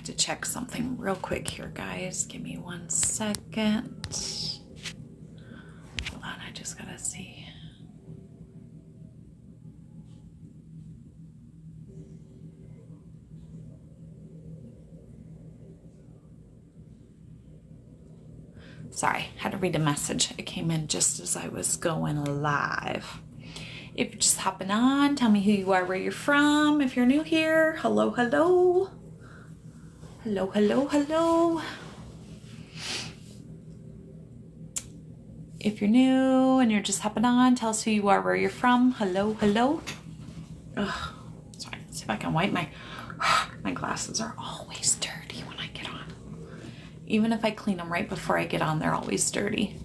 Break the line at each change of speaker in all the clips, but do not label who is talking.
to check something real quick here, guys. Give me 1 second. Hold on, I just gotta see. Sorry, had to read a message. It came in just as I was going live. If you're just hopping on, tell me who you are, where you're from. If you're new here, hello, hello. Hello, hello, hello. If you're new and you're just hopping on, tell us who you are, where you're from. Hello, hello. Ugh, sorry, let's see if I can wipe my glasses are always dirty when I get on. Even if I clean them right before I get on, they're always dirty.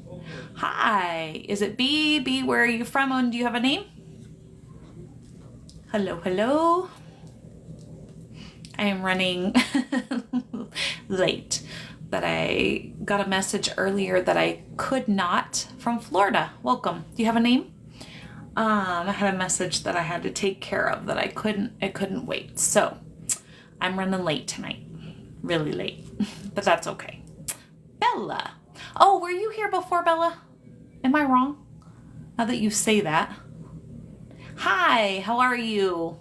Hi, is it B? B, where are you from and do you have a name? Hello, hello. I am running late, but I got a message earlier that I could not from Florida. Welcome. Do you have a name? I had a message that I had to take care of that it couldn't wait. So I'm running late tonight, really late, but that's okay. Bella. Oh, were you here before, Bella? Am I wrong? Now that you say that. Hi, how are you?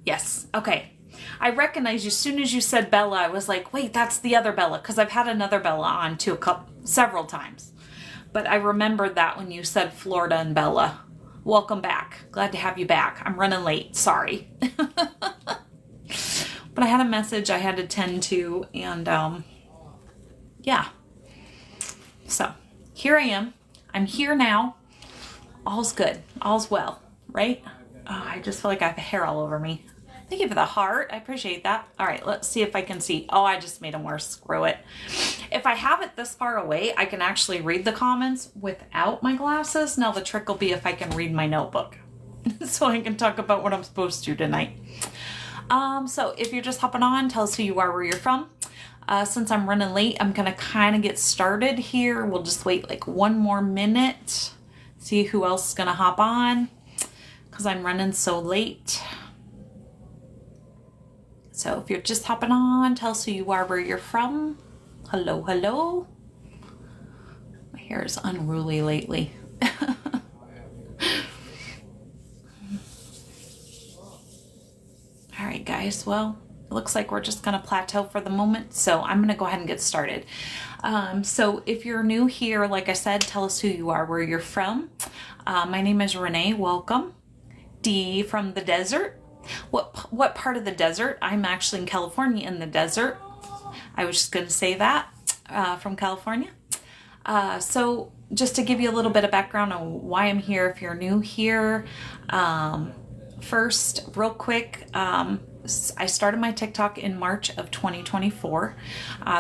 Yes, okay. I recognized you as soon as you said Bella. I was like, wait, that's the other Bella, because I've had another Bella on too several times. But I remembered that when you said Florida and Bella. Welcome back. Glad to have you back. I'm running late. Sorry. But I had a message I had to tend to, and yeah. So here I am. I'm here now. All's good. All's well, right? Oh, I just feel like I have hair all over me. Thank you for the heart. I appreciate that. All right, let's see if I can see. Oh, I just made them worse. Screw it. If I have it this far away, I can actually read the comments without my glasses. Now the trick will be if I can read my notebook so I can talk about what I'm supposed to tonight. So if you're just hopping on, tell us who you are, where you're from. Since I'm running late, I'm going to kind of get started here. We'll just wait like 1 more minute, see who else is going to hop on because I'm running so late. So if you're just hopping on, tell us who you are, where you're from. Hello, hello. My hair is unruly lately. All right, guys. Well, it looks like we're just going to plateau for the moment. So I'm going to go ahead and get started. So if you're new here, like I said, tell us who you are, where you're from. My name is Renee. Welcome. D from the desert. What part of the desert? I'm actually in California in the desert. I was just going to say that from California. So just to give you a little bit of background on why I'm here if you're new here. First, real quick, I started my TikTok in March of 2024.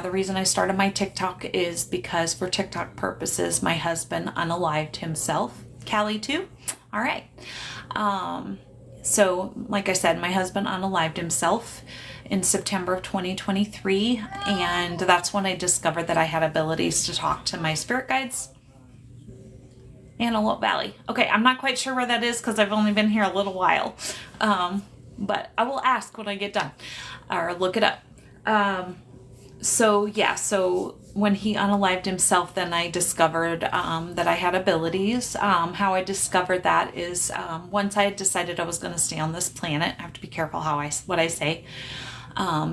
The reason I started my TikTok is because for TikTok purposes, my husband unalived himself. Callie too? All right. So like I said, my husband unalived himself in September of 2023. And that's when I discovered that I had abilities to talk to my spirit guides. Antelope Valley. Okay, I'm not quite sure where that is because I've only been here a little while. But I will ask when I get done or look it up. So when he unalived himself, then I discovered that I had abilities. How I discovered that is once I had decided I was going to stay on this planet. I have to be careful what I say.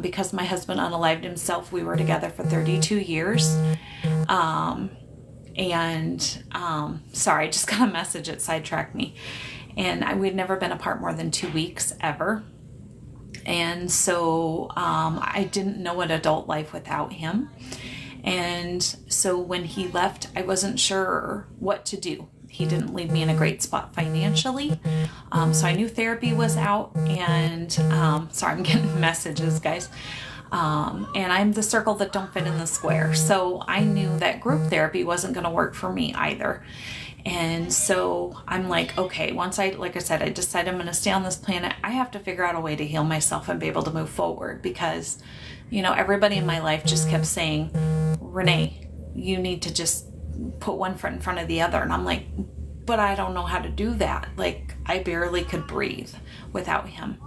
Because my husband unalived himself, we were together for 32 years. Sorry, I just got a message that sidetracked me. And we'd never been apart more than 2 weeks ever. And so I didn't know an adult life without him. And so when he left, I wasn't sure what to do. He didn't leave me in a great spot financially. So I knew therapy was out. And sorry, I'm getting messages, guys. And I'm the circle that don't fit in the square. So I knew that group therapy wasn't going to work for me either. And so I'm like, okay, like I said, I decided I'm going to stay on this planet. I have to figure out a way to heal myself and be able to move forward because, everybody in my life just kept saying, Renee, you need to just put one foot in front of the other. And I'm like, but I don't know how to do that. Like, I barely could breathe without him.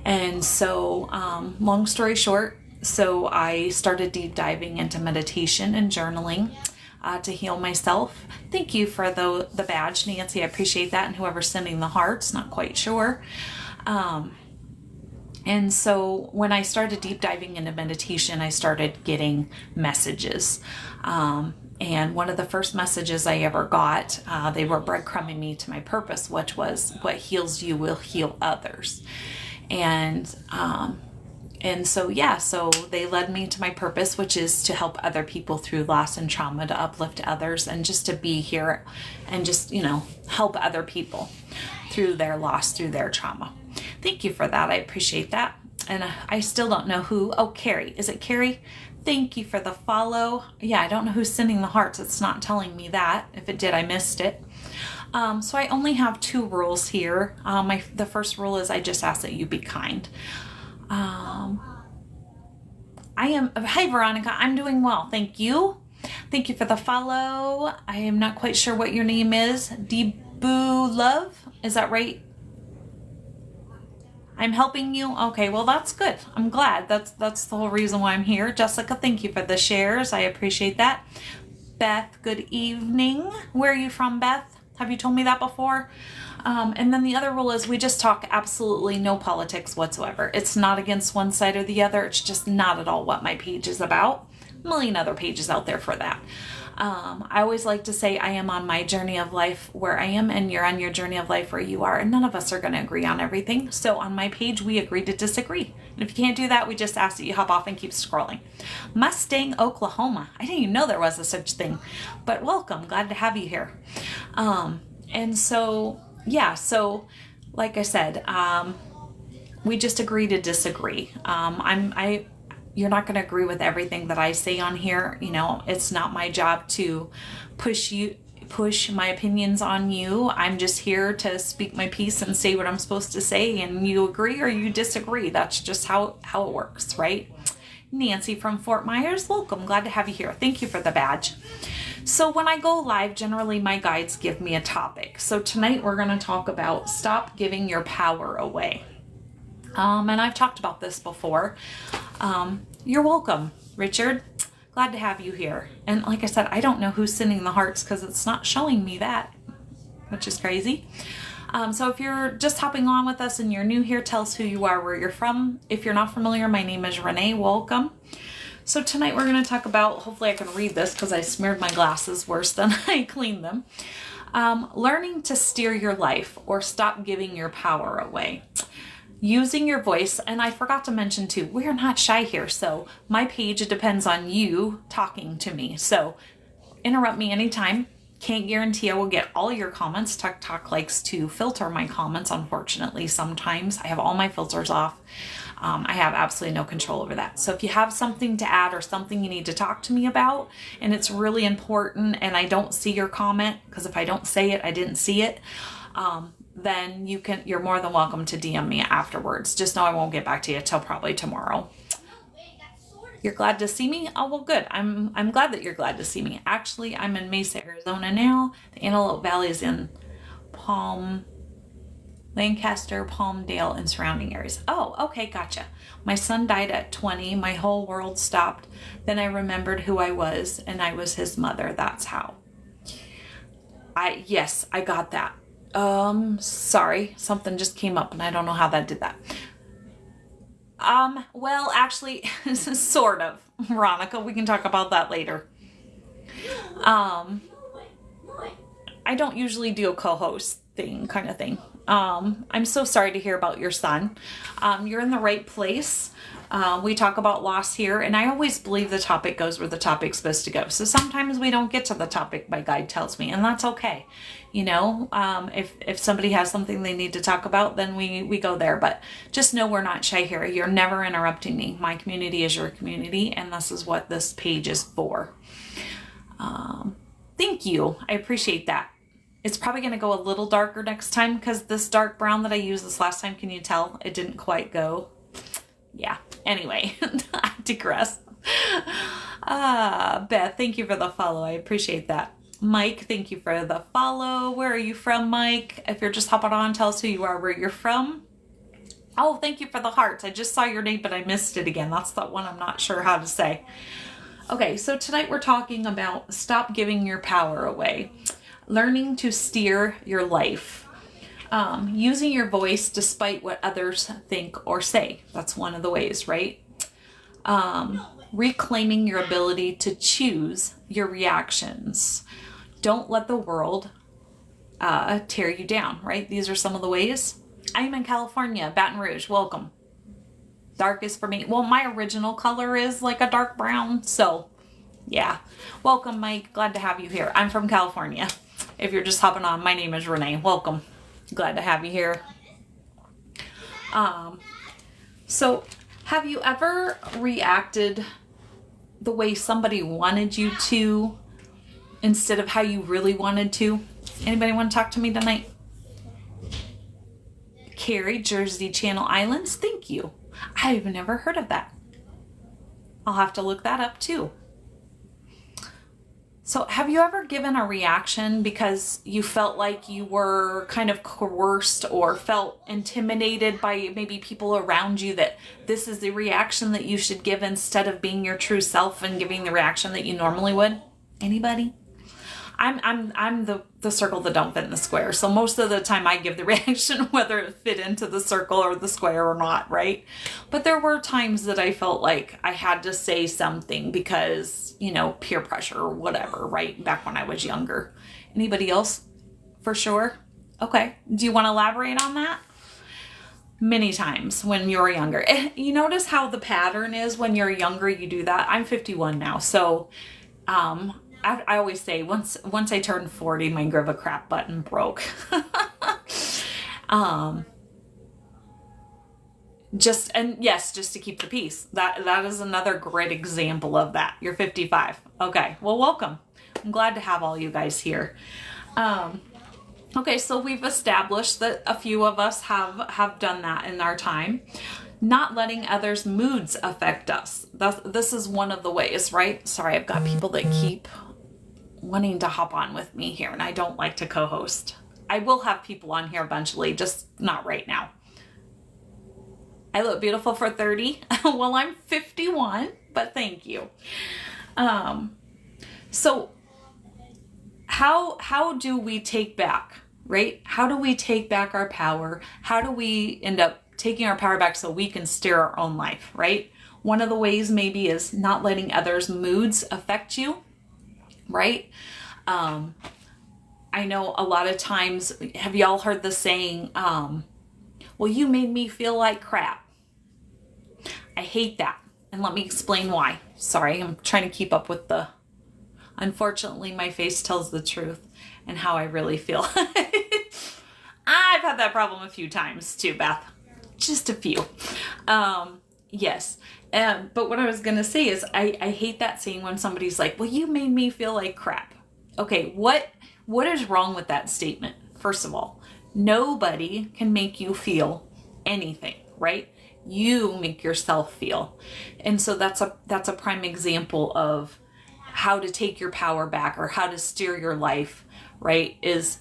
And so, long story short, so I started deep diving into meditation and journaling to heal myself. Thank you for the badge, Nancy. I appreciate that. And whoever's sending the hearts, not quite sure. And so when I started deep diving into meditation, I started getting messages. And one of the first messages I ever got, they were breadcrumbing me to my purpose, which was, what heals you will heal others. And so, yeah, so they led me to my purpose, which is to help other people through loss and trauma, to uplift others, and just to be here and just, help other people through their loss, through their trauma. Thank you for that. I appreciate that. And I still don't know who. Oh, Carrie. Is it Carrie? Thank you for the follow. Yeah, I don't know who's sending the hearts. It's not telling me that. If it did, I missed it. So I only have 2 rules here. The first rule is I just ask that you be kind. Hi, Veronica. I'm doing well. Thank you. Thank you for the follow. I am not quite sure what your name is. Debu Love. Is that right? I'm helping you. Okay, well, that's good. I'm glad. That's the whole reason why I'm here. Jessica, thank you for the shares. I appreciate that. Beth, good evening. Where are you from, Beth? Have you told me that before? And then the other rule is we just talk absolutely no politics whatsoever. It's not against one side or the other. It's just not at all what my page is about. A million other pages out there for that. I always like to say I am on my journey of life where I am, and you're on your journey of life where you are, and none of us are going to agree on everything. So on my page, we agree to disagree. And if you can't do that, we just ask that you hop off and keep scrolling. Mustang, Oklahoma. I didn't even know there was a such thing, but welcome. Glad to have you here. And so, yeah, so like I said, we just agree to disagree. You're not going to agree with everything that I say on here. It's not my job to push my opinions on you. I'm just here to speak my piece and say what I'm supposed to say, and you agree or you disagree. That's just how it works, right? Nancy from Fort Myers, welcome. Glad to have you here. Thank you for the badge. So when I go live, generally my guides give me a topic. So tonight we're going to talk about stop giving your power away. And I've talked about this before. You're welcome, Richard. Glad to have you here. And like I said, I don't know who's sending the hearts because it's not showing me that, which is crazy. So if you're just hopping on with us and you're new here, tell us who you are, where you're from. If you're not familiar, my name is Renee. Welcome. So tonight we're going to talk about, hopefully I can read this because I smeared my glasses worse than I cleaned them. Learning to steer your life or stop giving your power away. Using your voice, and I forgot to mention too, we're not shy here, so my page, it depends on you talking to me. So interrupt me anytime. Can't guarantee I will get all your comments. TikTok likes to filter my comments, unfortunately, sometimes. I have all my filters off. I have absolutely no control over that. So if you have something to add or something you need to talk to me about, and it's really important, and I don't see your comment, because if I don't say it, I didn't see it, then you're more than welcome to DM me afterwards. Just know I won't get back to you till probably tomorrow. You're glad to see me? Oh, well, good. I'm glad that you're glad to see me. Actually, I'm in Mesa, Arizona now. The Antelope Valley is in Lancaster, Palmdale, and surrounding areas. Oh, okay, gotcha. My son died at 20. My whole world stopped. Then I remembered who I was, and I was his mother. That's how. Yes, I got that. Sorry, something just came up and I don't know how that did that. Well, actually, sort of, Veronica, we can talk about that later. I don't usually do a co-host kind of thing. I'm so sorry to hear about your son. You're in the right place. We talk about loss here, and I always believe the topic goes where the topic's supposed to go. So sometimes we don't get to the topic my guide tells me, and that's okay. If somebody has something they need to talk about, then we go there. But just know we're not shy here. You're never interrupting me. My community is your community, and this is what this page is for. Thank you. I appreciate that. It's probably going to go a little darker next time because this dark brown that I used this last time, can you tell? It didn't quite go. Yeah. Anyway, I digress. Beth, thank you for the follow. I appreciate that. Mike, thank you for the follow. Where are you from, Mike? If you're just hopping on, tell us who you are, where you're from. Oh, thank you for the hearts. I just saw your name, but I missed it again. That's the one I'm not sure how to say. Okay, so tonight we're talking about stop giving your power away. Learning to steer your life. Using your voice despite what others think or say. That's one of the ways, right? Reclaiming your ability to choose your reactions. Don't let the world tear you down, right? These are some of the ways. I'm in California, Baton Rouge. Welcome. Dark is for me. Well, my original color is like a dark brown. So, yeah. Welcome, Mike. Glad to have you here. I'm from California. If you're just hopping on, my name is Renee. Welcome. Glad to have you here. So, have you ever reacted the way somebody wanted you to instead of how you really wanted to? Anybody want to talk to me tonight? Carrie, Jersey Channel Islands, thank you. I've never heard of that. I'll have to look that up too. So have you ever given a reaction because you felt like you were kind of coerced or felt intimidated by maybe people around you that this is the reaction that you should give instead of being your true self and giving the reaction that you normally would? Anybody? I'm the circle that don't fit in the square. So most of the time I give the reaction whether it fit into the circle or the square or not, right? But there were times that I felt like I had to say something because, you know, peer pressure or whatever, right? Back when I was younger. Anybody else? For sure? Okay. Do you want to elaborate on that? Many times when you're younger. You notice how the pattern is when you're younger, you do that. I'm 51 now. So, I always say once I turned 40, my give a crap button broke. Just to keep the peace. That is another great example of that. You're 55. Okay. Well, welcome. I'm glad to have all you guys here. Okay. So we've established that a few of us have done that in our time. Not letting others' moods affect us. This is one of the ways, right? Sorry, I've got people that keep wanting to hop on with me here, and I don't like to co-host. I will have people on here eventually, just not right now. I look beautiful for 30. Well, I'm 51, but thank you. So how do we take back, right? How do we take back our power? How do we end up taking our power back so we can steer our own life, right? One of the ways maybe is not letting others' moods affect you, right? I know a lot of times, have y'all heard the saying, well, you made me feel like crap. I hate that. And let me explain why. Sorry, I'm trying to keep up with unfortunately, my face tells the truth and how I really feel. I've had that problem a few times too, Beth. Just a few. Yes. But what I was going to say is I hate that saying when somebody's like, well, you made me feel like crap. Okay. What is wrong with that statement? First of all, nobody can make you feel anything, right? You make yourself feel. And so that's a prime example of how to take your power back or how to steer your life, right? Is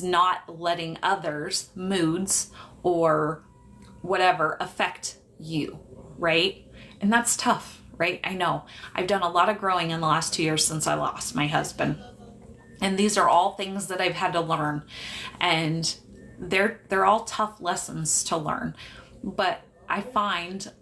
not letting others' moods or whatever affect you, right? And that's tough, right? I know. I've done a lot of growing in the last 2 years since I lost my husband. And these are all things that I've had to learn. And they're all tough lessons to learn. But I found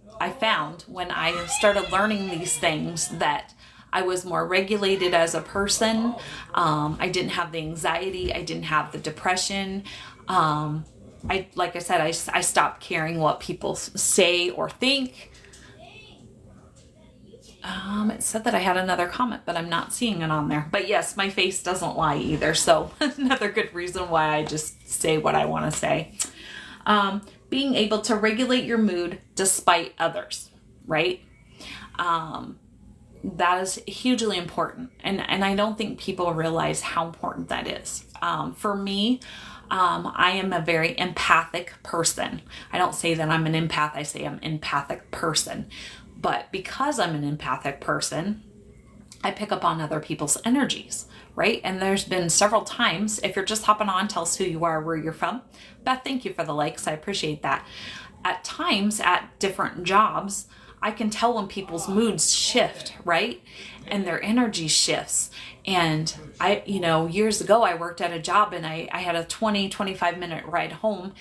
when I started learning these things that I was more regulated as a person. I didn't have the anxiety. I didn't have the depression. Like I said, I stopped caring what people say or think. It said that I had another comment, but I'm not seeing it on there. But yes, my face doesn't lie either. So another good reason why I just say what I want to say. Being able to regulate your mood despite others, right? That is hugely important. And I don't think people realize how important that is. For me, I am a very empathic person. I don't say that I'm an empath. I say I'm an empathic person. But because I'm an empathic person, I pick up on other people's energies, right? And there's been several times, if you're just hopping on, tell us who you are, where you're from. Beth, thank you for the likes. I appreciate that. At times at different jobs, I can tell when people's moods shift, right? And their energy shifts. And years ago, I worked at a job and I had a 25 minute ride home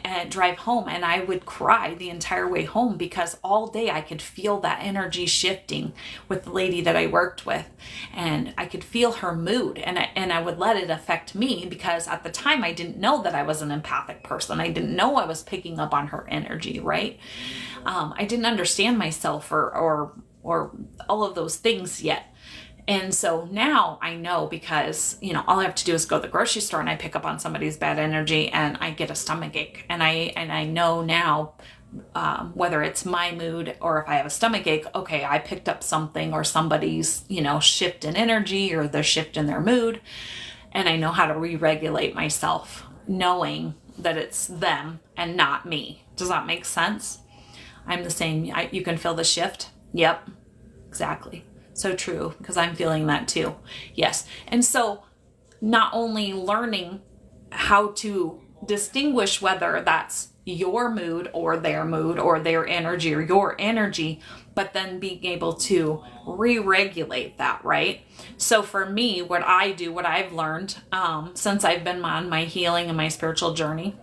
and drive home, and I would cry the entire way home because all day I could feel that energy shifting with the lady that I worked with, and I could feel her mood, and I would let it affect me because at the time I didn't know that I was an empathic person. I didn't know I was picking up on her energy, right? I didn't understand myself or all of those things yet. And so now I know because, all I have to do is go to the grocery store and I pick up on somebody's bad energy and I get a stomach ache. And I know now, whether it's my mood or if I have a stomach ache, okay, I picked up something or somebody's, shift in energy or their shift in their mood. And I know how to re-regulate myself, knowing that it's them and not me. Does that make sense? I'm the same. You can feel the shift. Yep, exactly. So true, because I'm feeling that too. Yes. And so not only learning how to distinguish whether that's your mood or their energy or your energy, but then being able to re-regulate that, right? So for me, what I've learned since I've been on my healing and my spiritual journey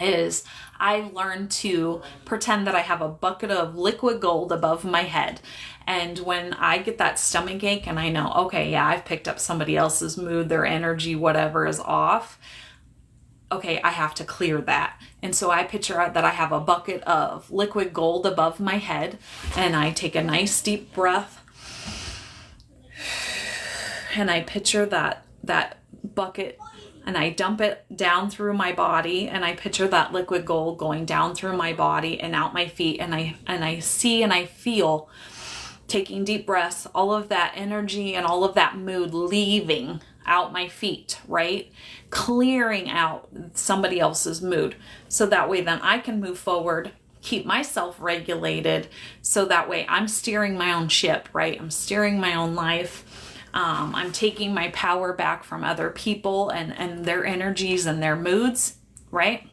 is I learned to pretend that I have a bucket of liquid gold above my head. And when I get that stomach ache and I know, okay, yeah, I've picked up somebody else's mood, their energy, whatever is off. Okay, I have to clear that. And so I picture that I have a bucket of liquid gold above my head, and I take a nice deep breath and I picture that bucket and I dump it down through my body, and I picture that liquid gold going down through my body and out my feet, and I see and I feel, taking deep breaths, all of that energy and all of that mood leaving out my feet, right? Clearing out somebody else's mood. So that way then I can move forward, keep myself regulated. So that way I'm steering my own ship, right? I'm steering my own life. I'm taking my power back from other people and their energies and their moods, right?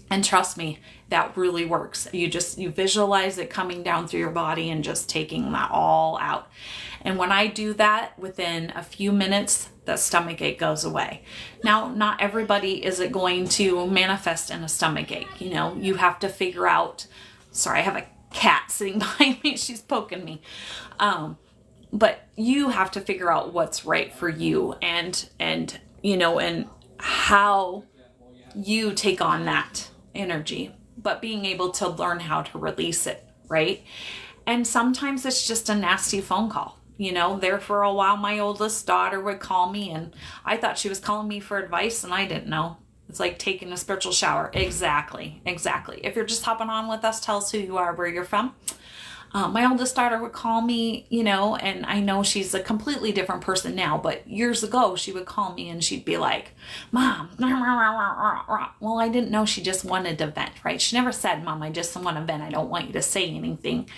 And trust me, that really works. You visualize it coming down through your body and just taking that all out. And when I do that, within a few minutes, the stomach ache goes away. Now, not everybody is it going to manifest in a stomach ache. You have to figure out, sorry, I have a cat sitting behind me. She's poking me. But you have to figure out what's right for you and how you take on that energy, but being able to learn how to release it, right? And sometimes it's just a nasty phone call. There for a while, my oldest daughter would call me and I thought she was calling me for advice and I didn't know. It's like taking a spiritual shower. Exactly. If you're just hopping on with us, tell us who you are, where you're from. My oldest daughter would call me, and I know she's a completely different person now, but years ago she would call me and she'd be like, Mom, well, I didn't know she just wanted to vent, right? She never said, Mom, I just want to vent. I don't want you to say anything.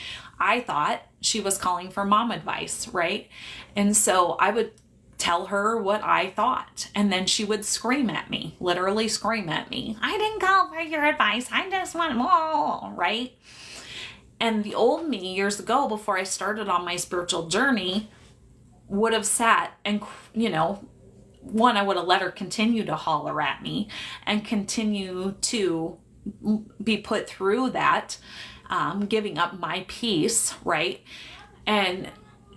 I thought she was calling for mom advice, right? And so I would tell her what I thought. And then she would scream at me, literally scream at me. I didn't call for your advice. I just want more, right? And the old me years ago, before I started on my spiritual journey, would have sat and, one, I would have let her continue to holler at me and continue to be put through that, giving up my peace, right? And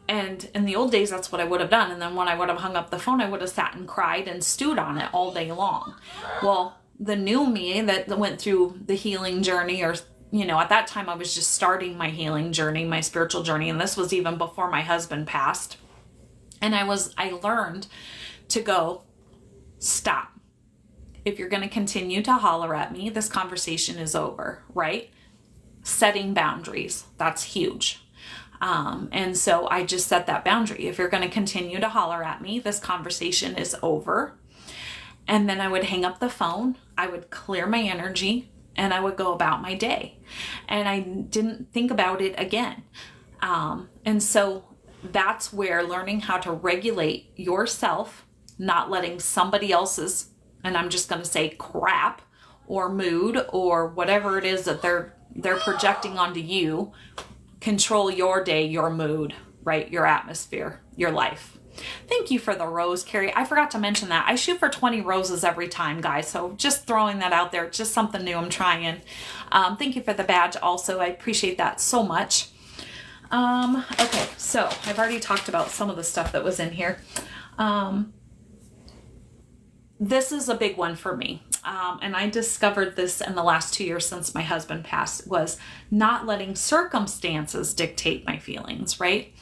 in the old days, that's what I would have done. And then when I would have hung up the phone, I would have sat and cried and stewed on it all day long. Well, the new me that went through the healing journey, or at that time I was just starting my healing journey, my spiritual journey. And this was even before my husband passed. And I learned to go, stop. If you're going to continue to holler at me, this conversation is over, right? Setting boundaries. That's huge. And so I just set that boundary. If you're going to continue to holler at me, this conversation is over. And then I would hang up the phone. I would clear my energy. And I would go about my day. And I didn't think about it again. And so that's where learning how to regulate yourself, not letting somebody else's, and I'm just going to say crap or mood or whatever it is that they're projecting onto you, control your day, your mood, right? Your atmosphere, your life. Thank you for the rose, Carrie. I forgot to mention that. I shoot for 20 roses every time, guys. So just throwing that out there. Just something new I'm trying. Thank you for the badge also. I appreciate that so much. Okay, so I've already talked about some of the stuff that was in here. This is a big one for me. And I discovered this in the last 2 years since my husband passed, was not letting circumstances dictate my feelings, right?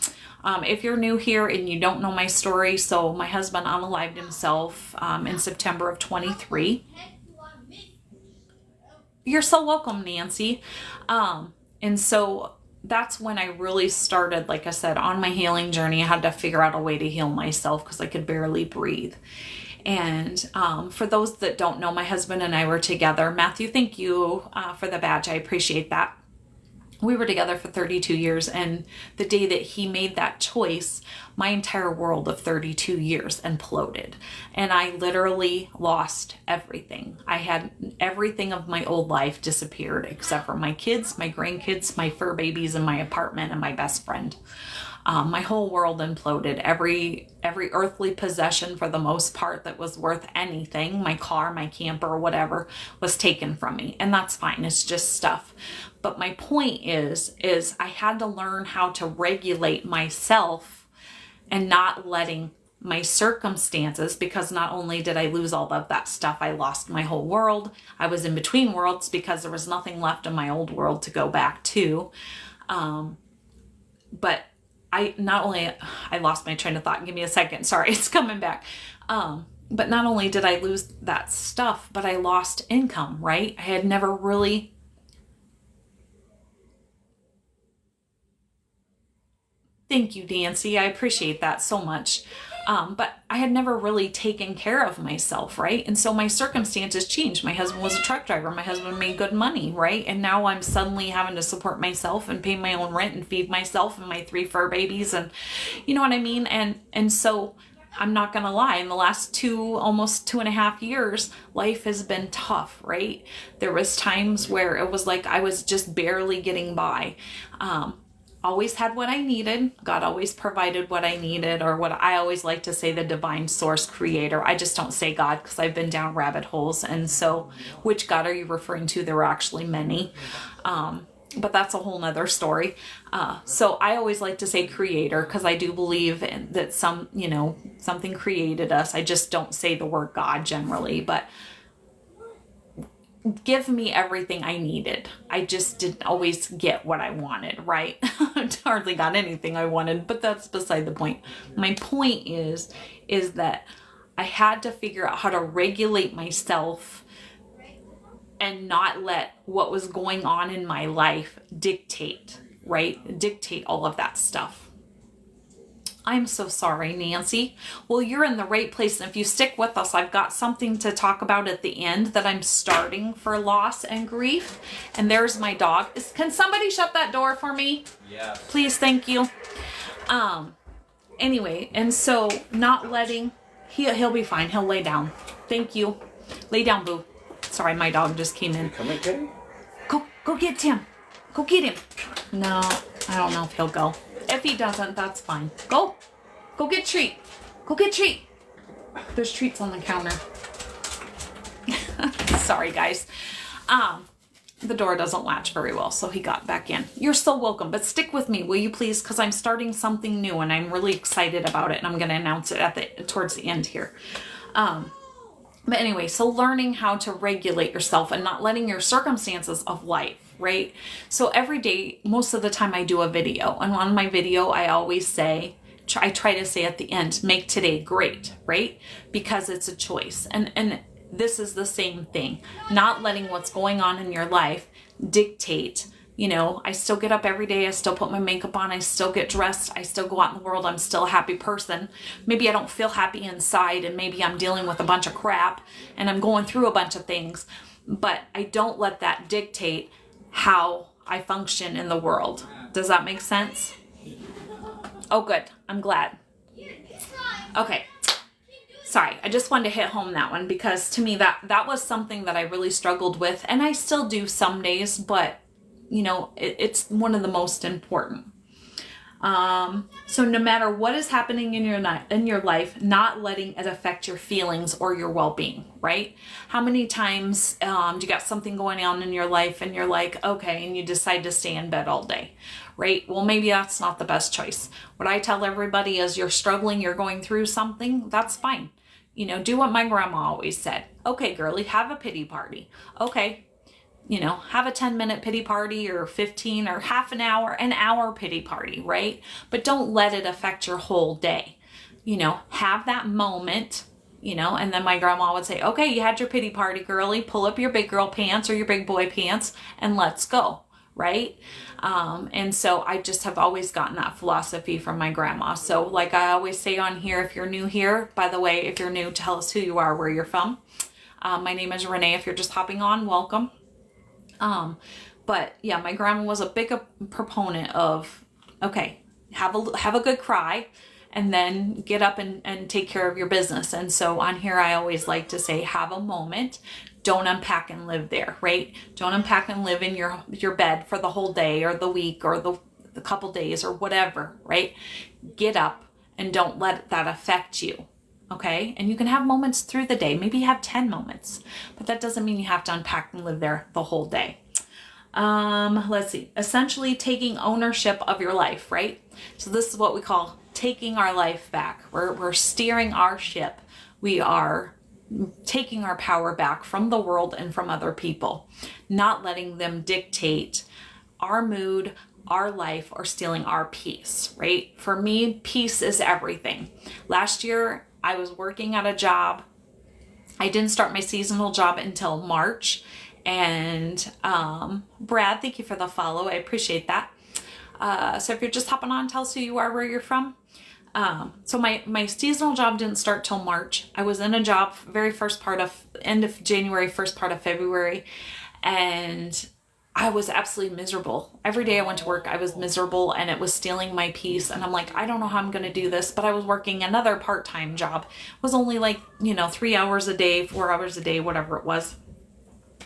If you're new here and you don't know my story, so my husband unalived himself in September of 23. You're so welcome, Nancy. And so that's when I really started, like I said, on my healing journey. I had to figure out a way to heal myself because I could barely breathe. And for those that don't know, my husband and I were together. Matthew, thank you for the badge. I appreciate that. We were together for 32 years, and the day that he made that choice, my entire world of 32 years imploded. And I literally lost everything. I had everything of my old life disappeared except for my kids, my grandkids, my fur babies, and my apartment, and my best friend. My whole world imploded. Every earthly possession, for the most part, that was worth anything, my car, my camper, whatever, was taken from me. And that's fine. It's just stuff. But my point is I had to learn how to regulate myself and not letting my circumstances, because not only did I lose all of that stuff, I lost my whole world. I was in between worlds because there was nothing left in my old world to go back to. But I lost my train of thought. Give me a second. Sorry, it's coming back. But not only did I lose that stuff, but I lost income, right? I had never really... Thank you, Nancy. I appreciate that so much. But I had never really taken care of myself, right? And so my circumstances changed. My husband was a truck driver. My husband made good money, right? And now I'm suddenly having to support myself and pay my own rent and feed myself and my 3 fur babies, and you know what I mean? And so I'm not gonna lie, in the last almost 2.5 years, life has been tough, right? There was times where it was like I was just barely getting by. Always had what I needed. God always provided what I needed, or what I always like to say, the divine source creator. I just don't say God because I've been down rabbit holes. And so which God are you referring to? There were actually many. But that's a whole nother story. So I always like to say creator because I do believe that something created us. I just don't say the word God generally, but give me everything I needed. I just didn't always get what I wanted, right? I hardly got anything I wanted, but that's beside the point. My point is that I had to figure out how to regulate myself and not let what was going on in my life dictate, right? Dictate all of that stuff. I'm so sorry, Nancy. Well, you're in the right place. And if you stick with us, I've got something to talk about at the end that I'm starting for loss and grief. And there's my dog. Can somebody shut that door for me?
Yeah.
Please, thank you. Anyway, and so not letting, he'll be fine. He'll lay down. Thank you. Lay down, Boo. Sorry, my dog just came in.
Come in, Kitty.
Go get Tim. Go get him. No, I don't know if he'll go. If he doesn't, that's fine. Go get treat. Go get treat. There's treats on the counter. Sorry, guys. The door doesn't latch very well, so he got back in. You're so welcome, but stick with me, will you please? Because I'm starting something new, and I'm really excited about it, and I'm going to announce it towards the end here. But anyway, so learning how to regulate yourself and not letting your circumstances of life, right? So every day, most of the time I do a video, and on my video, I always say, I try to say at the end, make today great, right? Because it's a choice. And this is the same thing, not letting what's going on in your life dictate. I still get up every day. I still put my makeup on. I still get dressed. I still go out in the world. I'm still a happy person. Maybe I don't feel happy inside, and maybe I'm dealing with a bunch of crap and I'm going through a bunch of things, but I don't let that dictate how I function in the world. Does that make sense? Oh, good. I'm glad. Okay. Sorry, I just wanted to hit home that one because to me that was something that I really struggled with, and I still do some days, but you know, it's one of the most important. So no matter what is happening in your life, not letting it affect your feelings or your well-being, right? How many times you got something going on in your life and you're like, okay, and you decide to stay in bed all day, right? Well, maybe that's not the best choice. What I tell everybody is you're struggling, you're going through something, that's fine. You know, do what my grandma always said. Okay, girlie, have a pity party. Okay, you know, have a 10-minute pity party or 15 or half an hour pity party, right? But don't let it affect your whole day. You know, have that moment, you know, and then my grandma would say, okay, you had your pity party, girlie, pull up your big girl pants or your big boy pants and let's go, right? And so I just have always gotten that philosophy from my grandma. So like I always say on here, if you're new here, by the way, if you're new, tell us who you are, where you're from. My name is Renee. If you're just hopping on, welcome. But yeah, my grandma was a big proponent of, okay, have a good cry and then get up and take care of your business. And so on here, I always like to say, have a moment, don't unpack and live there, right? Don't unpack and live in your bed for the whole day or the week or the couple days or whatever, right? Get up and don't let that affect you. Okay. And you can have moments through the day. Maybe you have 10 moments, but that doesn't mean you have to unpack and live there the whole day. Let's see, essentially taking ownership of your life, right? So this is what we call taking our life back. We're steering our ship. We are taking our power back from the world and from other people, not letting them dictate our mood, our life, or stealing our peace, right? For me, peace is everything. Last year, I was working at a job. I didn't start my seasonal job until March. And Brad, thank you for the follow. I appreciate that. So if you're just hopping on, tell us who you are, where you're from. So my seasonal job didn't start till March. I was in a job end of January, first part of February, and I was absolutely miserable. Every day I went to work, I was miserable, and it was stealing my peace. And I'm like, I don't know how I'm going to do this, but I was working another part-time job. It was only like, 3 hours a day, 4 hours a day, whatever it was.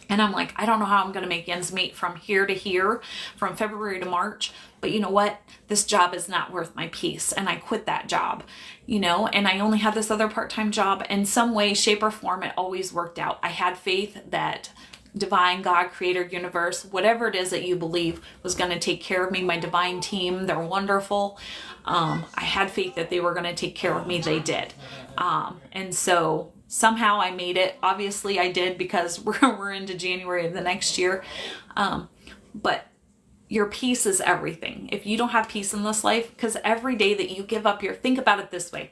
And I'm like, I don't know how I'm going to make ends meet from here to here, from February to March. But you know what? This job is not worth my peace. And I quit that job, and I only had this other part-time job. In some way, shape, or form, it always worked out. I had faith that divine, God, creator, universe, whatever it is that you believe, was going to take care of me. My divine team, they're wonderful. I had faith that they were going to take care of me. They did. And so somehow I made it. Obviously I did, because we're into January of the next year. But your peace is everything. If you don't have peace in this life, because every day that you give up think about it this way.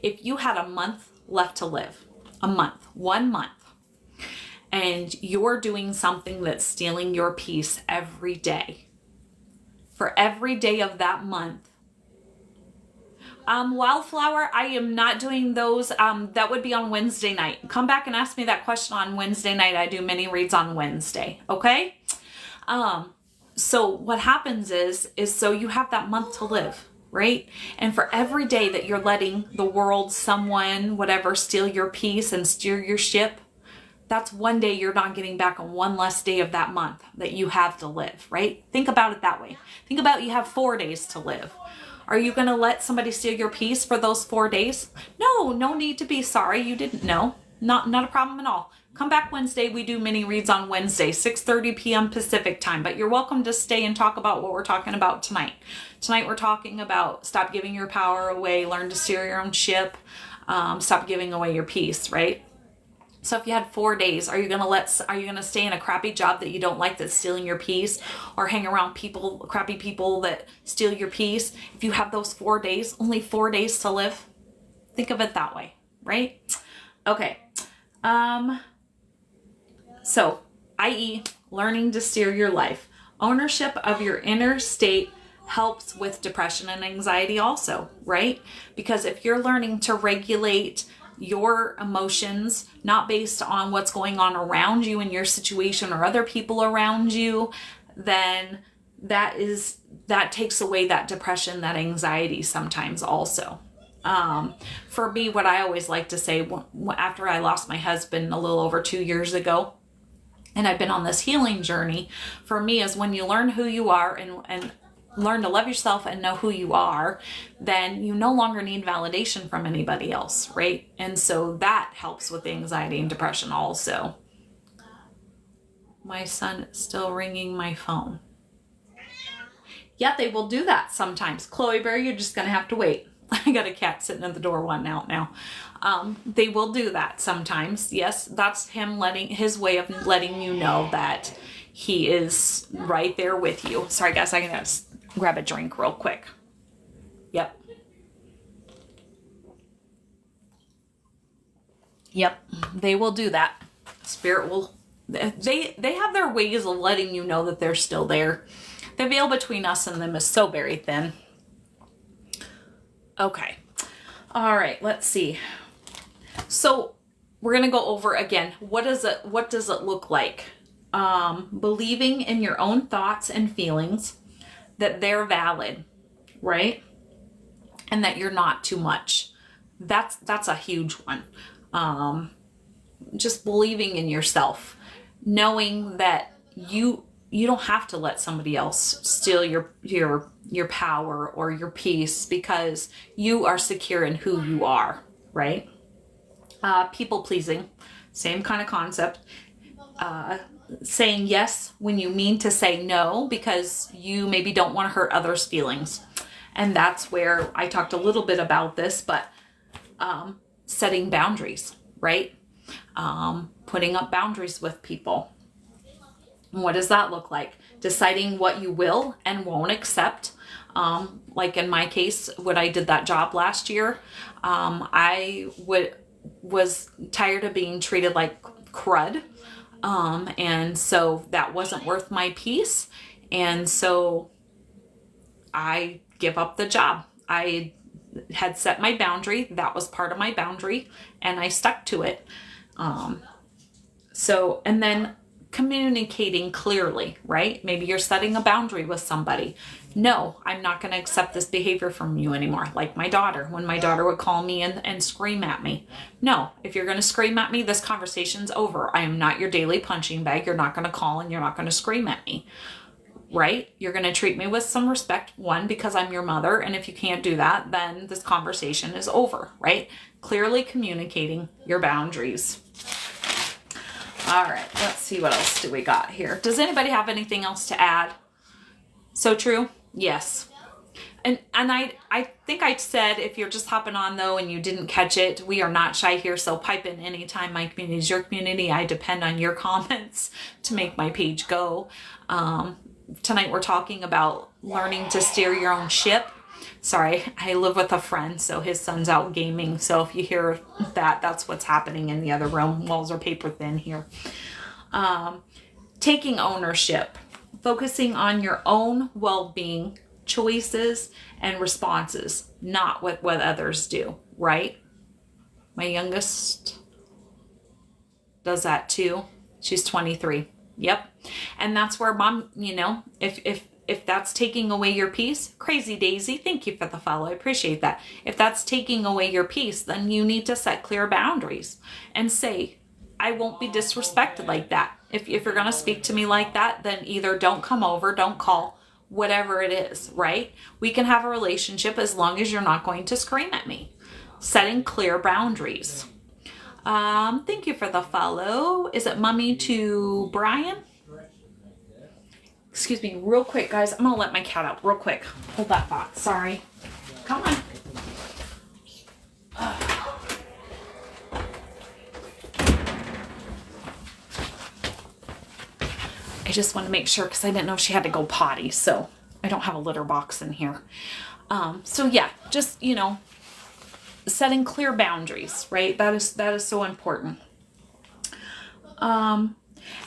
If you had a month left to live, 1 month, and you're doing something that's stealing your peace every day, for every day of that month, Wildflower, I am not doing those. That would be on Wednesday night. Come back and ask me that question on Wednesday night. I do mini reads on Wednesday. Okay. So what happens is so you have that month to live, right? And for every day that you're letting the world, someone, whatever, steal your peace and steer your ship, that's one day you're not getting back on one less day of that month that you have to live, right? Think about it that way. Think about you have 4 days to live. Are you going to let somebody steal your peace for those 4 days? No need to be sorry. You didn't know. Not a problem at all. Come back Wednesday. We do mini reads on Wednesday, 6:30 p.m. Pacific time. But you're welcome to stay and talk about what we're talking about tonight. Tonight we're talking about stop giving your power away, learn to steer your own ship, stop giving away your peace, right? So if you had 4 days, are you going to stay in a crappy job that you don't like that's stealing your peace, or hang around crappy people that steal your peace? If you have those 4 days, only 4 days to live, think of it that way, right? Okay. So, i.e., learning to steer your life. Ownership of your inner state helps with depression and anxiety also, right? Because if you're learning to regulate your emotions, not based on what's going on around you in your situation or other people around you, then that takes away that depression, that anxiety sometimes also. For me, what I always like to say, after I lost my husband a little over 2 years ago, and I've been on this healing journey, for me is when you learn who you are and learn to love yourself and know who you are, then you no longer need validation from anybody else, right? And so that helps with anxiety and depression also. My son is still ringing my phone. Yeah, they will do that sometimes. Chloe Bear, you're just going to have to wait. I got a cat sitting at the door wanting out now. They will do that sometimes. Yes, that's him his way of letting you know that he is right there with you. Sorry guys, I can just grab a drink real quick. Yep. Yep, they will do that. Spirit will, they have their ways of letting you know that they're still there. The veil between us and them is so very thin. Okay. All right, let's see. So we're going to go over again. What does it look like? Believing in your own thoughts and feelings, that they're valid, right? And that you're not too much. That's a huge one. Just believing in yourself, knowing that you don't have to let somebody else steal your power or your peace, because you are secure in who you are, right? People pleasing, same kind of concept. Saying yes when you mean to say no, because you maybe don't want to hurt others' feelings. And that's where I talked a little bit about this, but setting boundaries, right? Putting up boundaries with people. What does that look like? Deciding what you will and won't accept. Like in my case, when I did that job last year, I was tired of being treated like crud. And so that wasn't worth my peace. And so I give up the job. I had set my boundary. That was part of my boundary, and I stuck to it. And then communicating clearly, right? Maybe you're setting a boundary with somebody. No, I'm not going to accept this behavior from you anymore. Like my daughter, when my daughter would call me and scream at me. No, if you're going to scream at me, this conversation's over. I am not your daily punching bag. You're not going to call and you're not going to scream at me, right? You're going to treat me with some respect, one, because I'm your mother. And if you can't do that, then this conversation is over, right? Clearly communicating your boundaries. All right, let's see, what else do we got here? Does anybody have anything else to add? So true? Yes. And I think I said, if you're just hopping on though and you didn't catch it, we are not shy here, so pipe in anytime. My community is your community. I depend on your comments to make my page go. Tonight we're talking about learning to steer your own ship. Sorry, I live with a friend, so his son's out gaming. So if you hear that, that's what's happening in the other room. Walls are paper thin here. Taking ownership, focusing on your own well-being, choices, and responses, not what others do, right? My youngest does that too. She's 23. Yep. And that's where mom, if that's taking away your peace, Crazy Daisy, thank you for the follow. I appreciate that. If that's taking away your peace, then you need to set clear boundaries and say, I won't be disrespected like that. If you're going to speak to me like that, then either don't come over, don't call, whatever it is, right? We can have a relationship as long as you're not going to scream at me. Setting clear boundaries. Thank you for the follow. Is it Mummy to Brian? Excuse me, real quick, guys. I'm going to let my cat out real quick. Hold that thought. Sorry. Come on. I just want to make sure, because I didn't know she had to go potty, so I don't have a litter box in here. So yeah, just, setting clear boundaries, right? That is so important. And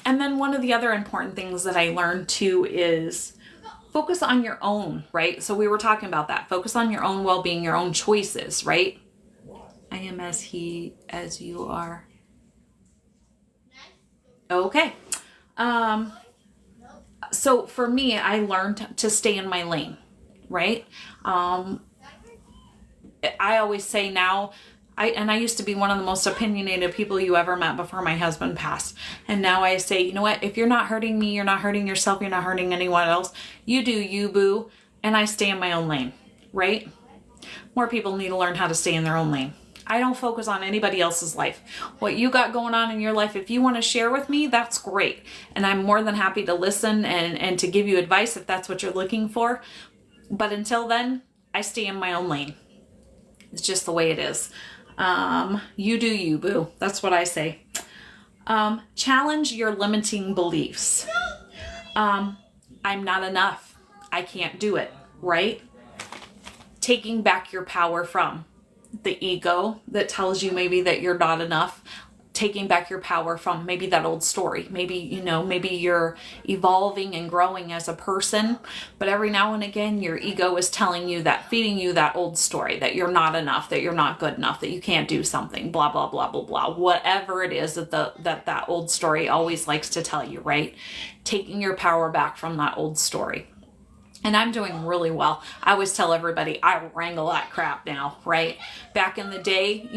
then one of the other important things that I learned too is focus on your own, right? So we were talking about that. Focus on your own well-being, your own choices, right? I am as you are. Okay. So for me, I learned to stay in my lane, right? I always say now, I used to be one of the most opinionated people you ever met before my husband passed. And now I say, you know what? If you're not hurting me, you're not hurting yourself, you're not hurting anyone else. You do you, boo. And I stay in my own lane, right? More people need to learn how to stay in their own lane. I don't focus on anybody else's life. What you got going on in your life, if you want to share with me, that's great. And I'm more than happy to listen and to give you advice if that's what you're looking for. But until then, I stay in my own lane. It's just the way it is. You do you, boo. That's what I say. Challenge your limiting beliefs. I'm not enough. I can't do it, right? Taking back your power from the ego that tells you maybe that you're not enough. Taking back your power from maybe that old story. Maybe, maybe you're evolving and growing as a person, but every now and again, your ego is telling you that, feeding you that old story, that you're not enough, that you're not good enough, that you can't do something, blah, blah, blah, blah, blah. Whatever it is that old story always likes to tell you, right? Taking your power back from that old story. And I'm doing really well. I always tell everybody I wrangle that crap now, right? Back in the day,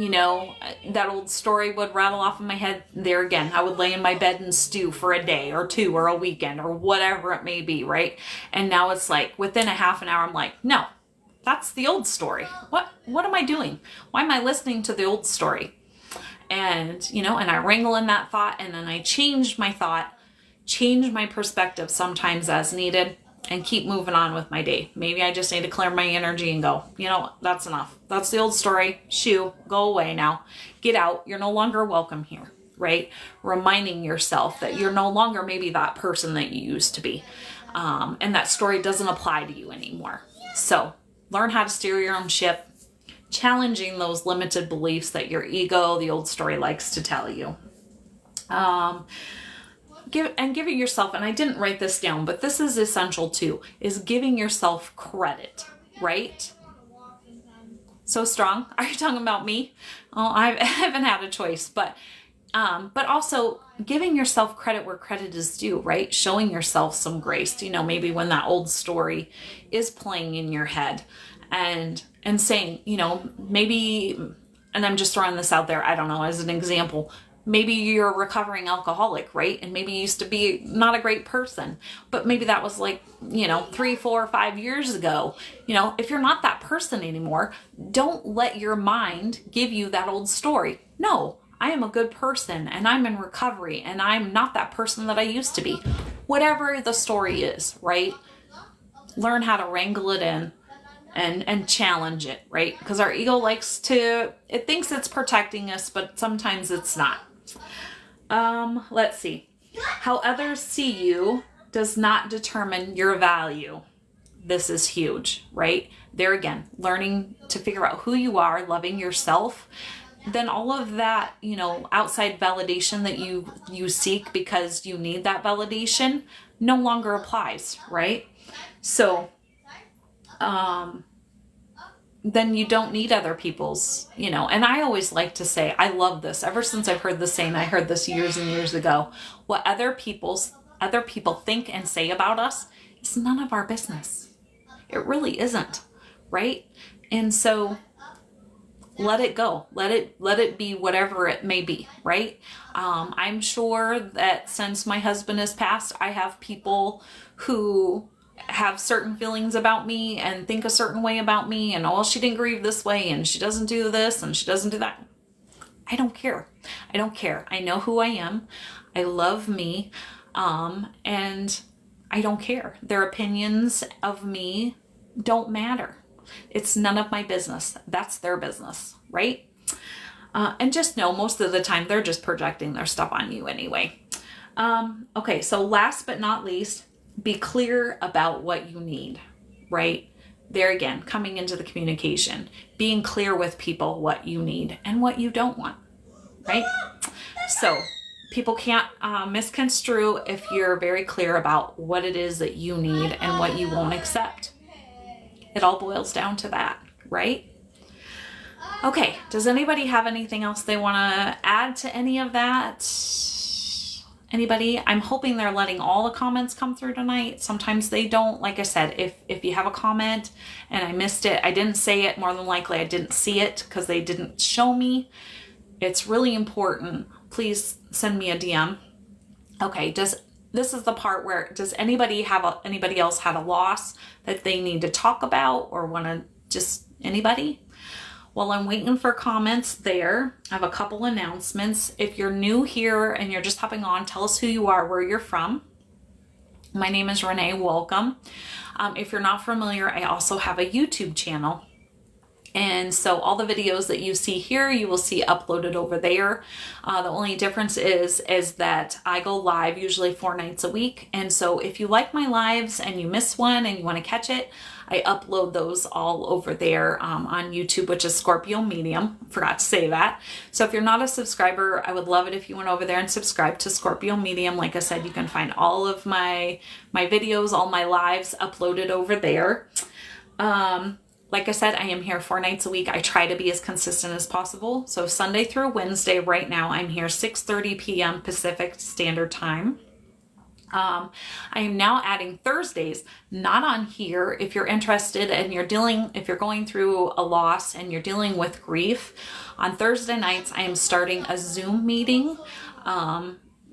that old story would rattle off in my head. There again, I would lay in my bed and stew for a day or two or a weekend or whatever it may be, right? And now it's like within a half an hour, I'm like, no, that's the old story. What am I doing? Why am I listening to the old story? And, and I wrangle in that thought, and then I change my thought, change my perspective sometimes as needed, and keep moving on with my day. Maybe I just need to clear my energy and go, that's enough. That's the old story. Shoo, go away now. Get out. You're no longer welcome here, right? Reminding yourself that you're no longer maybe that person that you used to be. And that story doesn't apply to you anymore. So learn how to steer your own ship, challenging those limited beliefs that your ego, the old story, likes to tell you. Giving yourself, and I didn't write this down, but this is essential too, is giving yourself credit, right? So strong. Are you talking about me? Oh, I haven't had a choice, but also giving yourself credit where credit is due, right? Showing yourself some grace, maybe when that old story is playing in your head, and saying, maybe, and I'm just throwing this out there, I don't know, as an example, maybe you're a recovering alcoholic, right? And maybe you used to be not a great person, but maybe that was 3, 4, 5 years ago. If you're not that person anymore, don't let your mind give you that old story. No, I am a good person and I'm in recovery and I'm not that person that I used to be. Whatever the story is, right? Learn how to wrangle it in and challenge it, right? Because our ego it thinks it's protecting us, but sometimes it's not. Let's see. How others see you does not determine your value. This is huge, right? There again, learning to figure out who you are, loving yourself. Then all of that, outside validation that you seek because you need that validation no longer applies, right? So, then you don't need other people's, and I always like to say, I love this. Ever since I've heard this saying, I heard this years and years ago, what other people think and say about us is none of our business. It really isn't, right? And so let it go. Let it be whatever it may be, right? I'm sure that since my husband has passed, I have people who have certain feelings about me and think a certain way about me, and she didn't grieve this way and she doesn't do this and she doesn't do that. I don't care. I know who I am. I love me. And I don't care. Their opinions of me don't matter. It's none of my business. That's their business, right? And just know most of the time they're just projecting their stuff on you anyway. Okay, so last but not least, be clear about what you need, right? There again, coming into the communication, being clear with people what you need and what you don't want, right? So people can't misconstrue if you're very clear about what it is that you need and what you won't accept. It all boils down to that, right? Okay, does anybody have anything else they want to add to any of that? Anybody? I'm hoping they're letting all the comments come through tonight. Sometimes they don't. Like I said, if you have a comment and I missed it, I didn't say it, more than likely I didn't see it because they didn't show me. It's really important. Please send me a DM. Okay, this is the part where, does anybody else have a loss that they need to talk about or want to just, anybody? Well, I'm waiting for comments there. I have a couple announcements. If you're new here and you're just hopping on, tell us who you are, where you're from. My name is Renee. Welcome. If you're not familiar, I also have a YouTube channel. And so all the videos that you see here, you will see uploaded over there. The only difference is that I go live usually 4 nights a week. And so if you like my lives and you miss one and you want to catch it, I upload those all over there on YouTube, which is Scorpio Medium. Forgot to say that. So if you're not a subscriber, I would love it if you went over there and subscribe to Scorpio Medium. Like I said, you can find all of my videos, all my lives uploaded over there. Like I said, I am here 4 nights a week. I try to be as consistent as possible. So Sunday through Wednesday, right now, I'm here 6:30 p.m. Pacific Standard Time. I am now adding Thursdays, not on here. If you're interested and if you're going through a loss and you're dealing with grief, on Thursday nights, I am starting a Zoom meeting.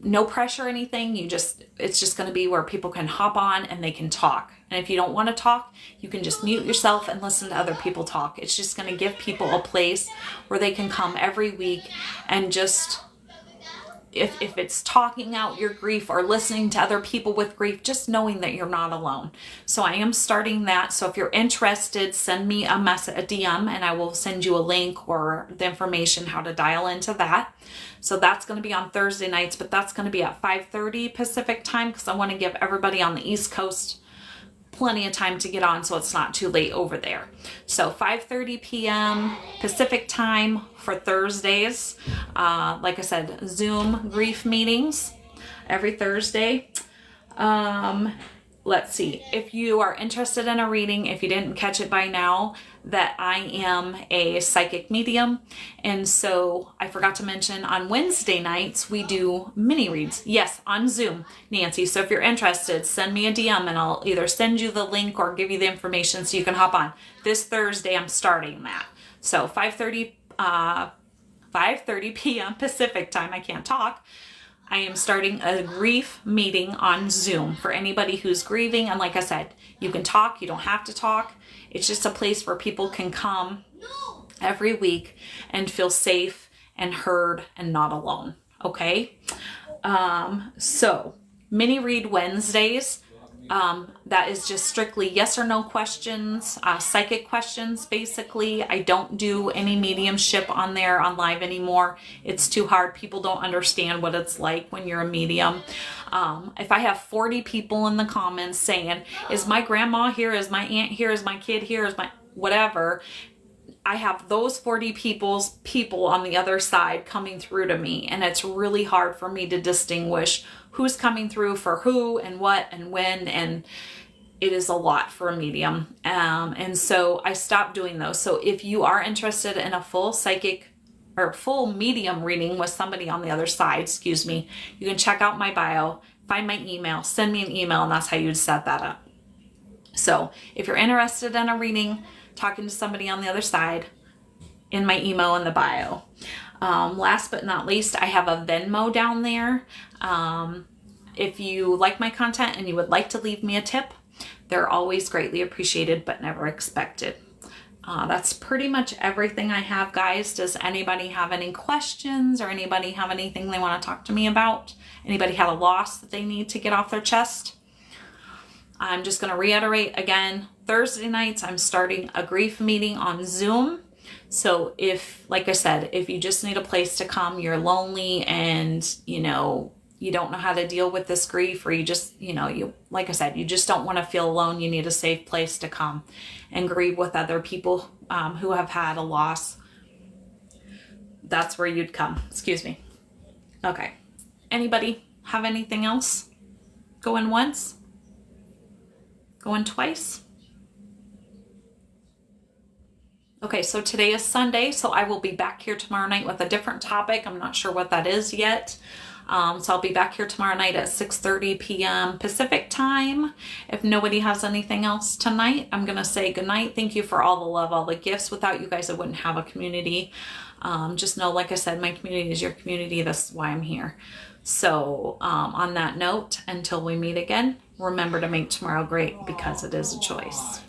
No pressure or anything. It's just going to be where people can hop on and they can talk. And if you don't want to talk, you can just mute yourself and listen to other people talk. It's just going to give people a place where they can come every week and just, if it's talking out your grief or listening to other people with grief, just knowing that you're not alone. So I am starting that. So if you're interested, send me a DM and I will send you a link or the information how to dial into that. So that's going to be on Thursday nights, but that's going to be at 5:30 Pacific time because I want to give everybody on the East Coast plenty of time to get on so it's not too late over there. So 5:30 p.m. Pacific time for Thursdays. Like I said, Zoom grief meetings every Thursday. Let's see, if you are interested in a reading, if you didn't catch it by now, that I am a psychic medium. And so I forgot to mention on Wednesday nights, we do mini reads. Yes, on Zoom, Nancy. So if you're interested, send me a DM and I'll either send you the link or give you the information so you can hop on. This Thursday, I'm starting that. So 5:30 p.m. Pacific time, I can't talk. I am starting a grief meeting on Zoom for anybody who's grieving. And like I said, you can talk, you don't have to talk. It's just a place where people can come every week and feel safe and heard and not alone. Okay. So mini read Wednesdays. That is just strictly yes or no questions, psychic questions, basically. I don't do any mediumship on there on live anymore. It's too hard. People don't understand what it's like when you're a medium. If I have 40 people in the comments saying, is my grandma here? Is my aunt here? Is my kid here? Is my whatever? I have those 40 people on the other side coming through to me. And it's really hard for me to distinguish who's coming through for who and what and when. And it is a lot for a medium. And so I stopped doing those. So if you are interested in a full psychic or full medium reading with somebody on the other side, you can check out my bio, find my email, send me an email, and that's how you'd set that up. So if you're interested in a reading, talking to somebody on the other side, in my email in the bio. Last but not least, I have a Venmo down there. If you like my content and you would like to leave me a tip, they're always greatly appreciated but never expected. That's pretty much everything I have, guys. Does anybody have any questions or anybody have anything they want to talk to me about? Anybody have a loss that they need to get off their chest? I'm just going to reiterate again, Thursday nights, I'm starting a grief meeting on Zoom. So if, like I said, if you just need a place to come, you're lonely and, you don't know how to deal with this grief, or you just, like I said, you just don't want to feel alone. You need a safe place to come and grieve with other people who have had a loss. That's where you'd come. Excuse me. Okay. Anybody have anything else? Going once? Going twice? Okay, so today is Sunday, so I will be back here tomorrow night with a different topic. I'm not sure what that is yet. So I'll be back here tomorrow night at 6:30 p.m. Pacific time. If nobody has anything else tonight, I'm going to say goodnight. Thank you for all the love, all the gifts. Without you guys, I wouldn't have a community. Just know, like I said, my community is your community. That's why I'm here. So on that note, until we meet again, remember to make tomorrow great, because it is a choice.